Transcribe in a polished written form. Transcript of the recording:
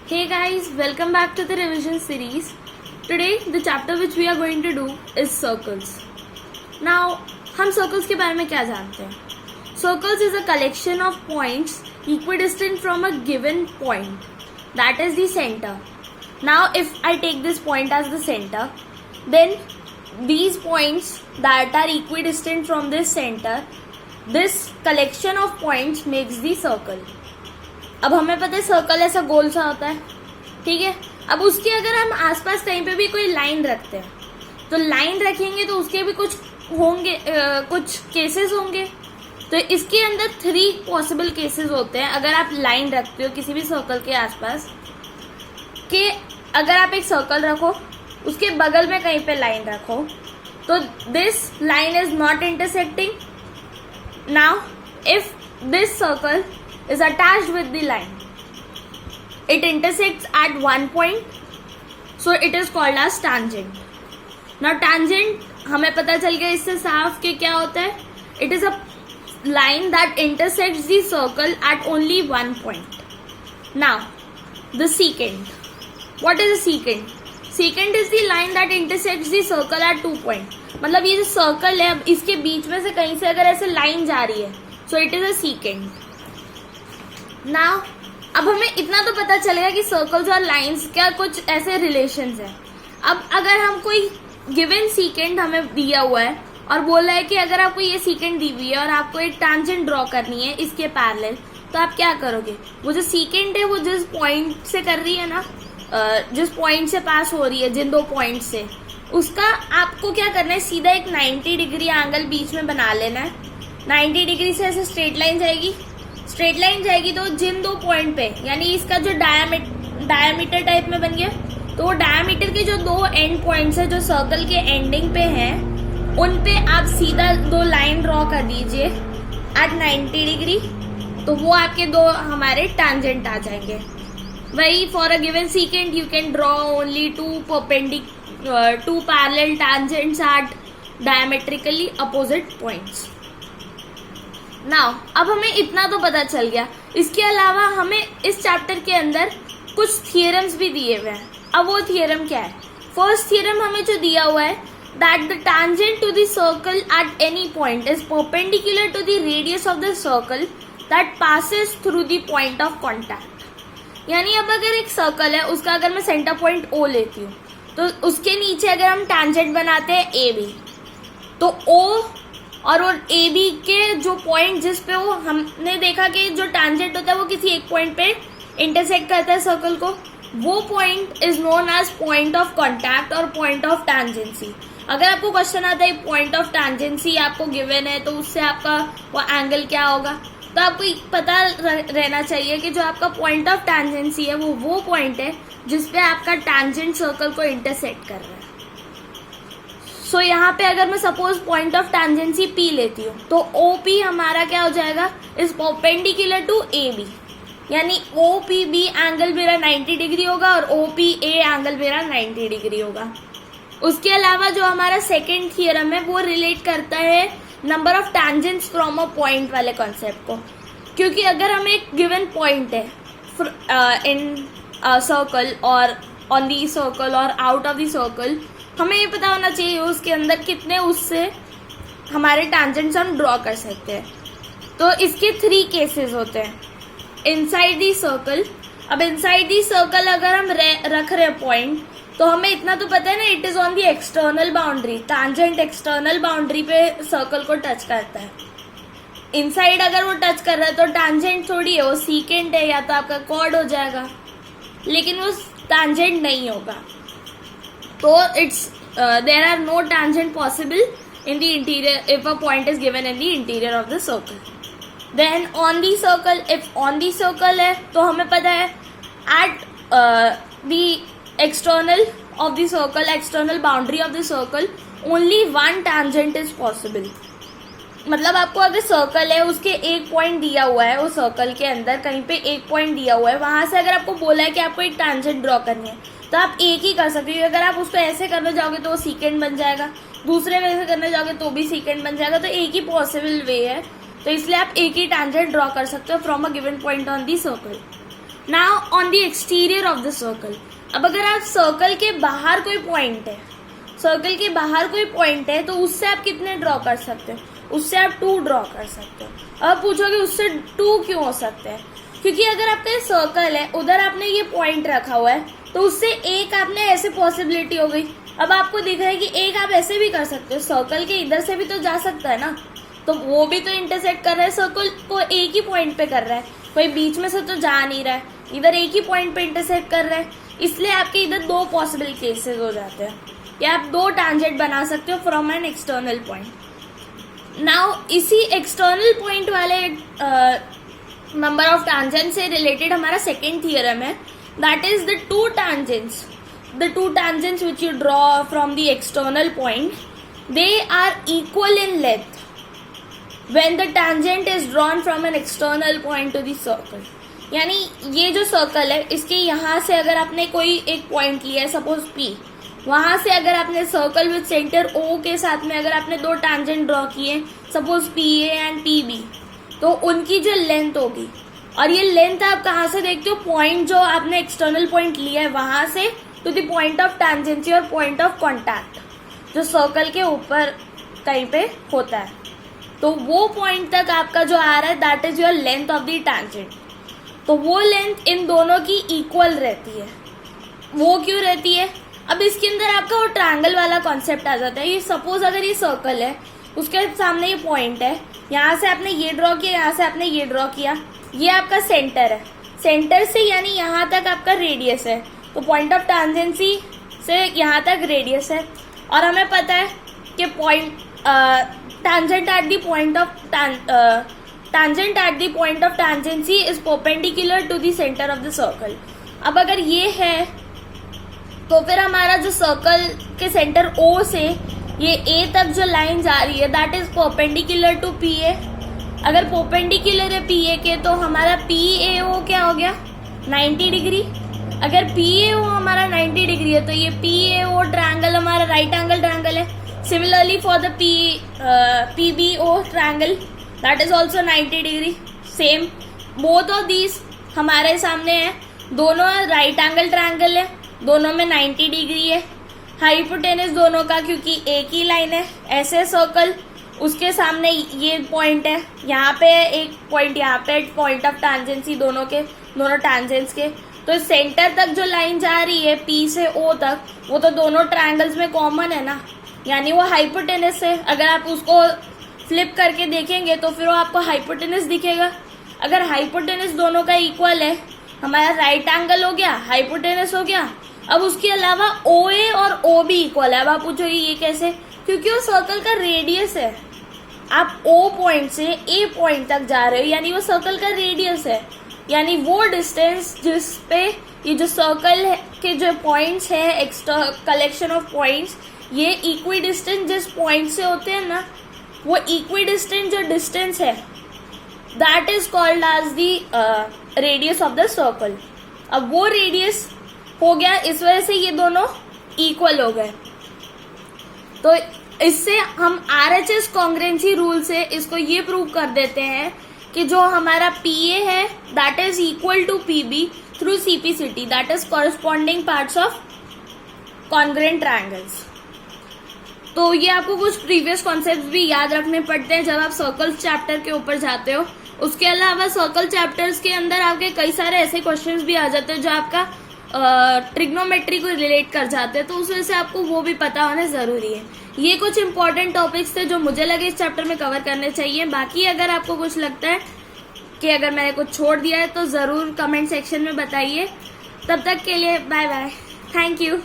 Hey guys, welcome back to the revision series. Today the chapter which we are going to do is circles. Now, हम circles के बारे में क्या जानते हैं? Circles is a collection of points equidistant from a given point. That is the center. Now, if I take this point as the center, then these points that are equidistant from this center, this collection of points makes the circle. अब हमें पता है circle ऐसा गोल सा होता है, ठीक है. अब उसके अगर हम आसपास कहीं पे भी कोई लाइन रखते हैं तो लाइन रखेंगे तो उसके भी कुछ होंगे, कुछ केसेस होंगे. तो इसके अंदर 3 पॉसिबल केसेस होते हैं अगर आप लाइन रखते हो किसी भी सर्कल के आसपास. कि अगर आप एक सर्कल रखो, उसके बगल में कहीं पे लाइन रखो, तो this line is not intersecting. Now if this circle is attached with the line, it intersects at one point, so it is called as tangent. Now tangent हमें पता चल गया इससे साफ कि क्या होता है. It is a line that intersects the circle at only one point. Now the secant. What is a secant? Secant is the line that intersects the circle at 2 points. मतलब ये जो सर्कल है, अब इसके बीच में से कहीं से अगर ऐसे लाइन जा रही है, so it is a secant. Now अब हमें इतना तो पता चलेगा कि सर्कल्स और लाइंस क्या कुछ ऐसे रिलेशंस है. अब अगर हम कोई गिवन सीकेंट हमें दिया हुआ है और बोला है कि अगर आपको ये सीकेंट दी हुई है और आपको एक टैंजेंट ड्रॉ करनी है इसके पैरेलल, तो आप क्या करोगे? वो जो सीकेंट है वो जिस पॉइंट से कर रही है ना, जिस पॉइंट से पास हो रही है, जिन 2 पॉइंट से, उसका आपको क्या करना है, सीधा एक 90 डिग्री एंगल बीच में बना लेना है. 90 डिग्री से ऐसे स्ट्रेट लाइन जाएगी. स्ट्रेट लाइन जाएगी तो जिन 2 पॉइंट पे, यानी इसका जो डायमीटर टाइप में बन गया, तो वो डायमीटर के जो 2 एंड पॉइंट्स है जो सर्कल के एंडिंग पे हैं, उन पे आप सीधा 2 लाइन ड्रॉ कर दीजिए एट 90 डिग्री. तो वो आपके 2 हमारे टैंजेंट आ जाएंगे. वही for a given secant you can draw only 2 parallel tangents at diametrically opposite points. Now अब हमें इतना तो पता चल गया. इसके अलावा हमें इस चैप्टर के अंदर कुछ थियरम्स भी दिए हुए हैं. अब वो थियरम क्या है? फर्स्ट थियरम हमें जो दिया हुआ है, that the tangent to the circle at any point is perpendicular to the radius of the circle that passes through the point of contact. यानी अब अगर एक सर्कल है, उसका अगर मैं सेंटर पॉइंट ओ लेती हूँ, तो उसके नीचे अगर हम टैंजेंट बनाते हैं ए बी, तो ओ और ए बी के जो पॉइंट जिस पे वो हमने देखा कि जो टैंजेंट होता है वो किसी एक पॉइंट पे इंटरसेक्ट करता है सर्कल को, वो point is known as point of contact और पॉइंट ऑफ टैंजेंसी. अगर आपको क्वेश्चन आता है पॉइंट ऑफ टैंजेंसी आपको गिवन है, तो उससे आपका वो एंगल क्या होगा, तो आपको पता रहना चाहिए कि जो आपका पॉइंट ऑफ टैंजेंसी है वो पॉइंट है जिसपे आपका टैंजेंट सर्कल को इंटरसेक्ट कर रहा है. सो यहाँ पे अगर मैं सपोज पॉइंट ऑफ टैंजेंसी P लेती हूँ, तो OP हमारा क्या हो जाएगा, इज परपेंडिकुलर टू AB. यानी OPB एंगल मेरा 90 डिग्री होगा और OPA एंगल मेरा 90 डिग्री होगा. उसके अलावा जो हमारा सेकेंड थियरम है वो रिलेट करता है number of tangents from a point वाले कॉन्सेप्ट को. क्योंकि अगर हमें एक गिवन पॉइंट है इन सर्कल और ऑन दी सर्कल और आउट ऑफ द सर्कल, हमें ये पता होना चाहिए उसके अंदर कितने उससे हमारे टैंजेंट्स हम ड्रॉ कर सकते हैं. तो इसके 3 केसेस होते हैं. Inside the circle. अब इनसाइड दी सर्कल अगर हम रख रहे हैं पॉइंट, तो हमें इतना तो पता है ना, it is on the external boundary. Tangent external boundary पे सर्कल को टच करता है. इनसाइड अगर वो टच कर रहा है तो टैंजेंट थोड़ी है, वो सीकेंट है, या तो आपका कॉर्ड हो जाएगा, लेकिन वो टैंजेंट नहीं होगा. So there are no tangent possible in the interior if a point is given in the interior of the circle. Then on the circle, if on the circle है तो हमें पता है at the external of the circle, external boundary of the circle, only one tangent is possible. मतलब आपको अगर circle है, उसके एक पॉइंट दिया हुआ है, उस सर्कल के अंदर कहीं पे एक पॉइंट दिया हुआ है, वहां से अगर आपको बोला है कि आपको एक टैंजेंट ड्रॉ करनी है, तो आप एक ही कर सकते हो. अगर आप उसको ऐसे करने जाओगे तो वो सीकेंट बन जाएगा, दूसरे वे से करने जाओगे तो भी सीकेंट बन जाएगा. तो एक ही पॉसिबल वे है, तो इसलिए आप एक ही टैंजेंट ड्रॉ कर सकते हो from a given point on the circle. Now on the exterior of the circle, अब अगर आप सर्कल के बाहर कोई पॉइंट है, सर्कल के बाहर कोई पॉइंट है तो उससे आप कितने ड्रॉ कर सकते हो? उससे आप 2 ड्रॉ कर सकते हो। अब पूछोगे उससे 2 क्यों हो सकते हैं? क्योंकि अगर आपका ये सर्कल है, उधर आपने ये पॉइंट रखा हुआ है, तो उससे एक आपने ऐसे पॉसिबिलिटी हो गई। अब आपको दिख रहा है कि एक आप ऐसे भी कर सकते हो, सर्कल के इधर से भी तो जा सकता है ना, तो वो भी तो इंटरसेक्ट कर रहा है, सर्कल को एक ही पॉइंट पे कर रहा है, कोई बीच में से तो जा नहीं रहा है, इधर एक ही पॉइंट पे इंटरसेक्ट कर रहा है, इसलिए आपके इधर 2 पॉसिबल केसेस हो जाते हैं कि आप 2 टैंजेंट बना सकते हो from an external point. Now इसी एक्सटर्नल पॉइंट वाले नंबर ऑफ टैंजेंट से रिलेटेड हमारा सेकेंड थियरम है, that is the two tangents which you draw from the external point, they are equal in length when the tangent is drawn from an external point to the circle। यानी ये जो circle है, इसके यहाँ से अगर आपने कोई एक पॉइंट लिया है, सपोज P, वहां से अगर आपने सर्कल विद सेंटर O के साथ में अगर आपने 2 टैंजेंट ड्रॉ किए, सपोज PA एंड PB, तो उनकी जो लेंथ होगी, और ये लेंथ आप कहाँ से देखते हो? पॉइंट जो आपने एक्सटर्नल पॉइंट लिया है वहां से टू द पॉइंट ऑफ टैंजेंसी और पॉइंट ऑफ कॉन्टैक्ट जो सर्कल के ऊपर कहीं पे होता है, तो वो पॉइंट तक आपका जो आ रहा है that is your length of the tangent. तो वो लेंथ इन दोनों की इक्वल रहती है। वो क्यों रहती है? अब इसके अंदर आपका वो ट्रायंगल वाला कॉन्सेप्ट आ जाता है। ये सपोज अगर ये सर्कल है, उसके सामने ये पॉइंट है, यहाँ से आपने ये ड्रॉ किया, यहाँ से आपने ये ड्रॉ किया, ये आपका सेंटर है, सेंटर से यानी यहाँ तक आपका रेडियस है, तो पॉइंट ऑफ टैंजेंसी से यहाँ तक रेडियस है, और हमें पता है कि point tangent at the point of tangent at the point of tangency is perpendicular to the center of the circle। अब अगर ये है तो फिर हमारा जो सर्कल के सेंटर O से ये A तक जो लाइन जा रही है that is perpendicular to PA। अगर परपेंडिकुलर है PA के तो हमारा PAO क्या हो गया? 90 डिग्री। अगर PAO हमारा 90 डिग्री है तो ये PAO ट्रायंगल हमारा राइट एंगल ट्रायंगल है। Similarly for the PBO triangle that is also 90 degree. Same both of these हमारे सामने है, दोनों राइट एंगल ट्रायंगल है, दोनों में 90 डिग्री है। हाइपोटेनस दोनों का क्योंकि एक ही लाइन है, ऐसे सर्कल उसके सामने ये पॉइंट है, यहाँ पे एक पॉइंट, यहाँ पे पॉइंट ऑफ टैंजेंसी दोनों टैंजेंट्स के, तो सेंटर तक जो लाइन जा रही है P से O तक वो तो दोनों ट्रायंगल्स में कॉमन है ना, यानी वो हाइपोटेनस है। अगर आप उसको फ्लिप करके देखेंगे तो फिर वो आपको हाइपोटेनस दिखेगा। अगर हाइपोटेनस दोनों का इक्वल है, हमारा राइट एंगल हो गया, हाइपोटेनस हो गया, अब उसके अलावा OA और OB इक्वल है। अब आप पूछोगे ये कैसे? क्योंकि वो सर्कल का रेडियस है। आप O पॉइंट से A पॉइंट तक जा रहे हो, यानी वो सर्कल का रेडियस है, यानी वो डिस्टेंस जिस पे ये जो सर्कल के जो पॉइंट्स है, एक्स्ट्रा कलेक्शन ऑफ पॉइंट्स, ये इक्वी डिस्टेंस जिस पॉइंट से होते हैं ना, वो इक्वी डिस्टेंस जो डिस्टेंस है that is called as the radius of the circle. अब वो रेडियस हो गया, इस वजह से ये दोनों इक्वल हो गए। तो इससे हम RHS कॉन्ग्रेंसी रूल से इसको ये प्रूव कर देते हैं कि जो हमारा PA है that is equal to PB through CPCT, that is corresponding parts of congruent triangles. तो ये आपको कुछ प्रीवियस कॉन्सेप्ट्स भी याद रखने पड़ते हैं जब आप सर्कल्स चैप्टर के ऊपर जाते हो। उसके अलावा सर्कल चैप्टर्स के अंदर आपके कई सारे ऐसे क्वेश्चंस भी आ जाते हैं जो आपका ट्रिग्नोमेट्री को रिलेट कर जाते हैं, तो उस वजह से आपको वो भी पता होना जरूरी है। ये कुछ इंपॉर्टेंट टॉपिक्स थे जो मुझे लगे इस चैप्टर में कवर करने चाहिए। बाकी अगर आपको कुछ लगता है कि अगर मैंने कुछ छोड़ दिया है तो जरूर कमेंट सेक्शन में बताइए। तब तक के लिए बाय बाय, थैंक यू।